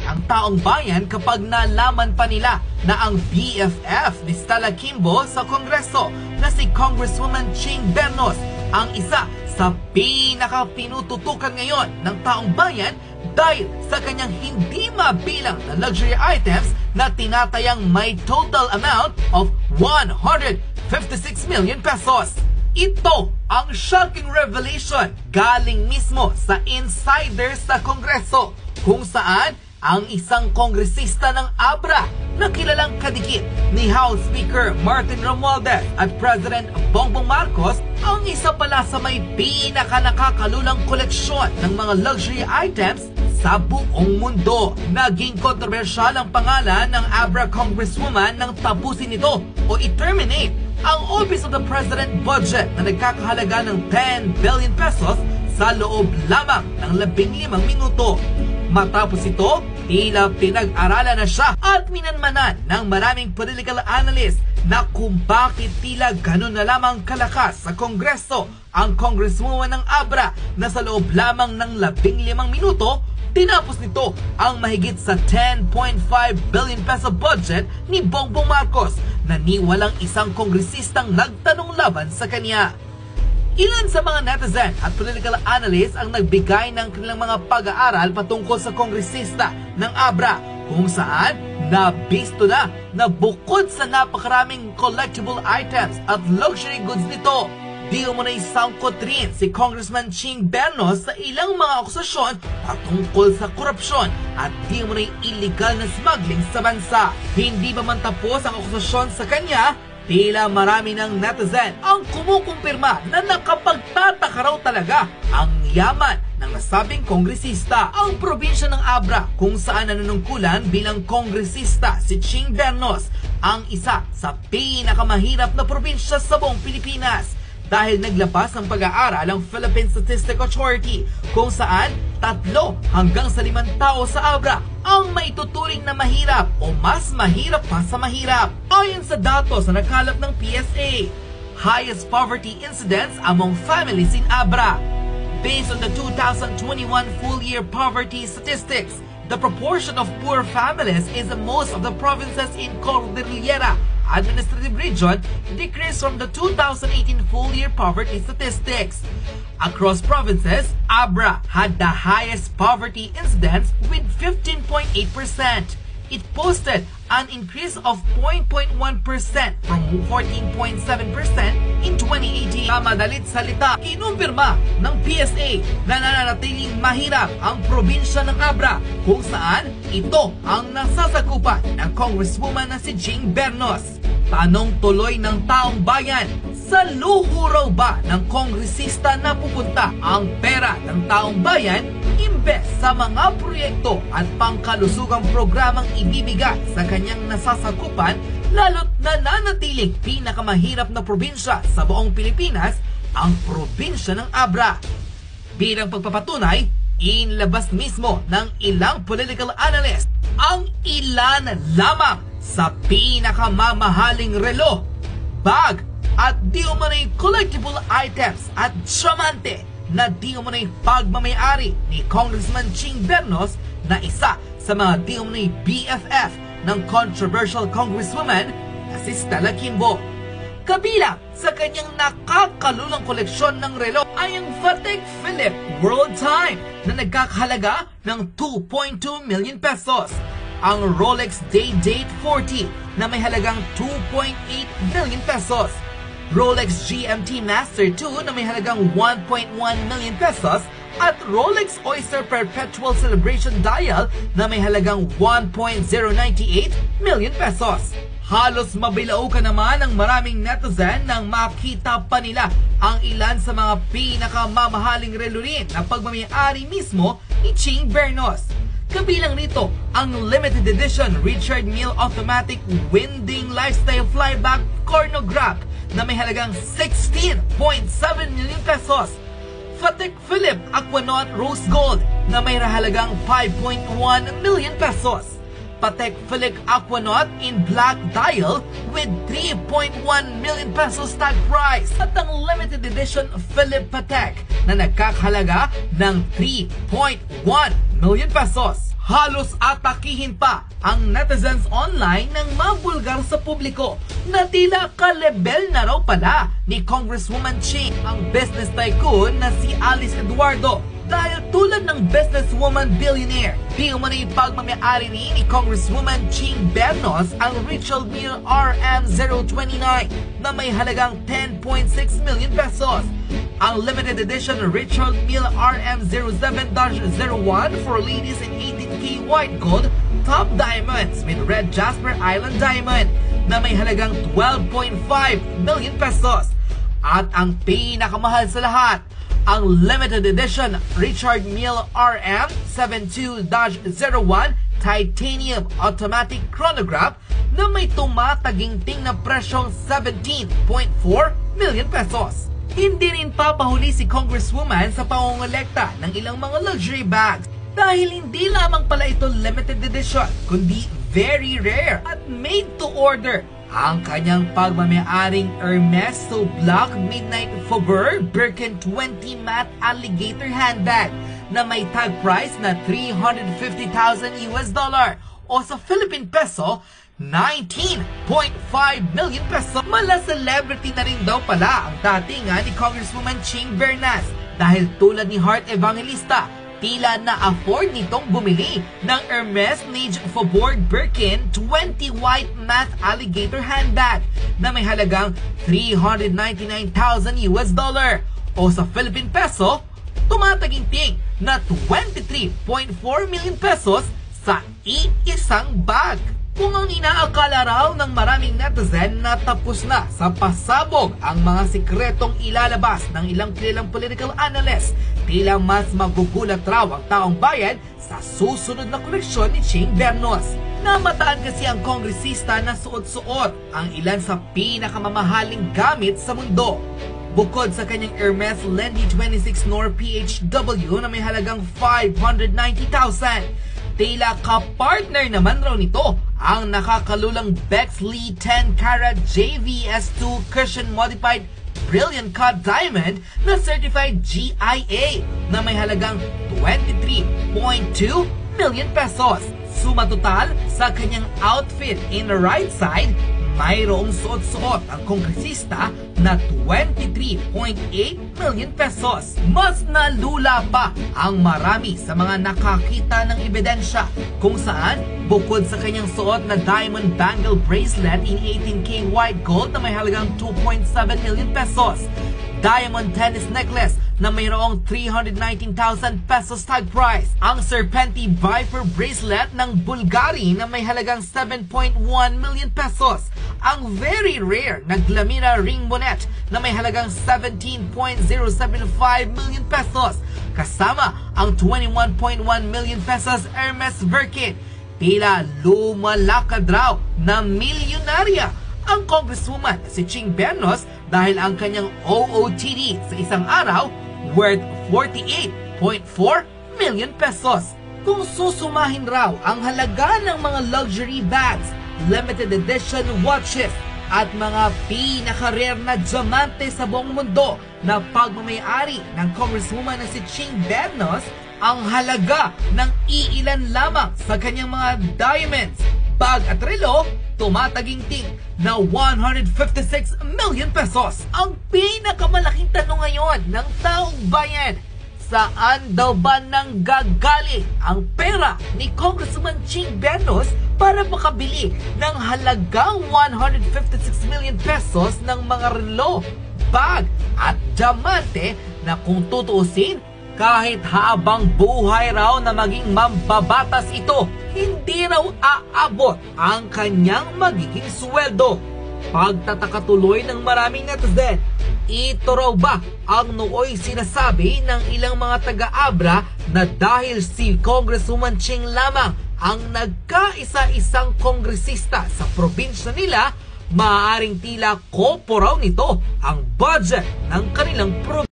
ang taong bayan kapag nalaman pa nila na ang BFF ni Stella Kimbo sa Kongreso na si Congresswoman Ching Bernos ang isa sa pinaka-pinututukan ngayon ng taong bayan dahil sa kanyang hindi mabilang na luxury items na tinatayang may total amount of 156 million pesos. Ito ang shocking revelation galing mismo sa insider sa Kongreso kung saan ang isang kongresista ng ABRA na kilalang kadikit ni House Speaker Martin Romualdez at President Bongbong Marcos ang isa pala sa may pinaka-nakakalulang koleksyon ng mga luxury items sa buong mundo. Naging kontrobersyal ang pangalan ng ABRA Congresswoman nang tapusin ito o i-terminate ang Office of the President budget na nagkakahalaga ng 10 billion pesos sa loob lamang ng 15 minuto. Matapos ito, tila pinag-aralan na siya at minanmanan ng maraming political analyst na kung bakit tila ganun na lamang kalakas sa Kongreso ang Congresswoman ng ABRA na sa loob lamang ng 15 minuto, tinapos nito ang mahigit sa 10.5 billion peso budget ni Bongbong Marcos na ni walang isang kongresistang nagtanong laban sa kanya. Ilan sa mga netizen at political analysts ang nagbigay ng kanilang mga pag-aaral patungkol sa kongresista ng ABRA kung saan nabisto na bukod sa napakaraming collectible items at luxury goods nito, di umunay sangkot rin si Congressman Ching Bernos sa ilang mga akusasyon patungkol sa korupsyon at di umunay illegal na smuggling sa bansa. Hindi ba man tapos ang akusasyon sa kanya, tila marami ng netizen ang kumukumpirma na nakapagtataka raw talaga ang yaman ng nasabing kongresista. Ang probinsya ng ABRA kung saan nanunungkulan bilang kongresista si Ching Bernos ang isa sa pinakamahirap na probinsya sa buong Pilipinas dahil naglabas ng pag-aaral ang Philippine Statistics Authority kung saan 3 hanggang sa 5 tao sa ABRA ang maituturing na mahirap o mas mahirap pa sa mahirap. Ayon sa datos na nakalap ng PSA, highest poverty incidence among families in ABRA. Based on the 2021 full-year poverty statistics, the proportion of poor families is the most of the provinces in Cordillera Administrative Region decreased from the 2018 full-year poverty statistics. Across provinces, ABRA had the highest poverty incidence with 15.8%. It posted an increase of 0.1% from 14.7% in 2018. Sa madalit salita, kinumpirma ng PSA na nananatiling mahirap ang probinsya ng ABRA kung saan ito ang nasasakupan ng Congresswoman na si Ching Bernos. Tanong tuloy ng taong bayan, sa luho raw ba ng kongresista na pupunta ang pera ng taong bayan imbes sa mga proyekto at pangkalusugang programang ibibigay sa kanyang nasasakupan lalo't nananatiling pinakamahirap na probinsya sa buong Pilipinas ang probinsya ng ABRA. Bilang pagpapatunay, inilabas mismo ng ilang political analyst ang ilan lamang sa pinakamamahaling relo, bag at di umunay collectible items at diamante na di umunay pagmamayari ni Congressman Ching Bernos na isa sa mga di umunay BFF ng controversial congresswoman na si Stella Kimbo. Kabilang sa kanyang nakakalulang koleksyon ng relo ay ang Patek Philippe World Time na nagkakahalaga ng 2.2 million pesos. Ang Rolex Day-Date 40 na may halagang 2.8 million pesos. Rolex GMT Master 2 na may halagang 1.1 million pesos at Rolex Oyster Perpetual Celebration Dial na may halagang 1.098 million pesos. Halos mabilaukan naman ang maraming netizen nang makita pa nila ang ilan sa mga pinakamamahaling relo rin na pagmamayari mismo ni Ching Bernos. Kabilang nito ang limited edition Richard Mille Automatic Winding Lifestyle Flyback Chronograph na may halagang 16.7 million pesos. Patek Philippe Aquanaut Rose Gold na may halagang 5.1 million pesos. Patek Philippe Aquanaut in Black Dial with 3.1 million pesos tag price. At ang limited edition Philippe Patek na nagkakahalaga ng 3.1 million pesos. Halos atakihin pa ang netizens online ng mabulgar sa publiko na tila ka-level na raw pala ni Congresswoman Ching ang business tycoon na si Alice Eduardo. Dahil tulad ng businesswoman billionaire, di umano'y pagmamayari ni Congresswoman Ching Bernos ang Richard Mille RM029 na may halagang 10.6 million pesos. Ang limited edition Richard Mille RM07-01 for ladies in 18K white gold top diamonds with red Jasper Island diamond na may halagang 12.5 million pesos. At ang pinakamahal sa lahat, ang limited edition Richard Mille RM72-01 titanium automatic chronograph na may tumataginting na presyong 17.4 million pesos. Hindi rin papahuli si Congresswoman sa pangongolekta ng ilang mga luxury bags dahil hindi lamang pala ito limited edition kundi very rare at made to order ang kanyang pagmamayaaring Hermes So Black Midnight Faubourg Birkin 20 matte alligator handbag na may tag price na $350,000 o sa Philippine peso 19.5 million peso. Mala celebrity na rin daw pala ang datingan ni Congresswoman Ching Bernas dahil tulad ni Heart Evangelista, tila na-afford nitong bumili ng Hermes Liege Faubourg Birkin 20 white matte alligator handbag na may halagang $399,000 o sa Philippine peso, tumataginting na 23.4 million pesos sa iisang bag. Kung ang inaakala raw ng maraming netizen na tapos na sa pasabog ang mga sikretong ilalabas ng ilang kilalang political analyst, tila mas magugulat raw ang taong bayan sa susunod na koleksyon ni Ching Bernos. Namataan kasi ang kongresista na suot-suot ang ilan sa pinakamamahaling gamit sa mundo. Bukod sa kanyang Hermes Lendy 26 Nor PHW na may halagang 590,000, tila ka-partner naman raw nito ang nakakalulang Bexley 10-carat JVS2 Cushion Modified Brilliant Cut Diamond na certified GIA na may halagang 23.2 million pesos. Suma total sa kanyang outfit in the right side, mayroong suot-suot ang kongresista na 23.8 million pesos. Mas nalula pa ang marami sa mga nakakita ng ebidensya kung saan bukod sa kanyang suot na diamond bangle bracelet in 18K white gold na may halagang 2.7 million pesos, diamond tennis necklace na mayroong 319,000 pesos tag price, ang Serpenti Viper bracelet ng Bulgari na may halagang 7.1 million pesos, ang very rare na Glamira ring bonnet na may halagang 17.075 million pesos, kasama ang 21.1 million pesos Hermes Birkin. Tila lumalakad raw na milyonarya ang Congresswoman si Ching Bernos dahil ang kanyang OOTD sa isang araw worth 48.4 million pesos. Kung susumahin raw ang halaga ng mga luxury bags, limited edition watches at mga pinaka-rare na diamante sa buong mundo na pagmamayari ng Congresswoman na si Ching Bernos, ang halaga ng iilan lamang sa kanyang mga diamonds, bag at relo tumataginting na 156 million pesos. Ang pinakamalaking tanong ngayon ng taong bayan, saan daw ba nang gagaling ang pera ni Congresswoman Ching Bernos para makabili ng halagang 156 million pesos ng mga relo, bag at diamante na kung tutuusin, kahit habang buhay raw na maging mambabatas ito, hindi raw aabot ang kanyang magiging sweldo. Pagtataka tuloy ng maraming netizen, ito raw ba ang nooy sinasabi ng ilang mga taga-Abra na dahil si Congresswoman Ching lamang ang nagkaisa-isang kongresista sa probinsya nila, maaaring tila kopo raw nito ang budget ng kanilang probinsya.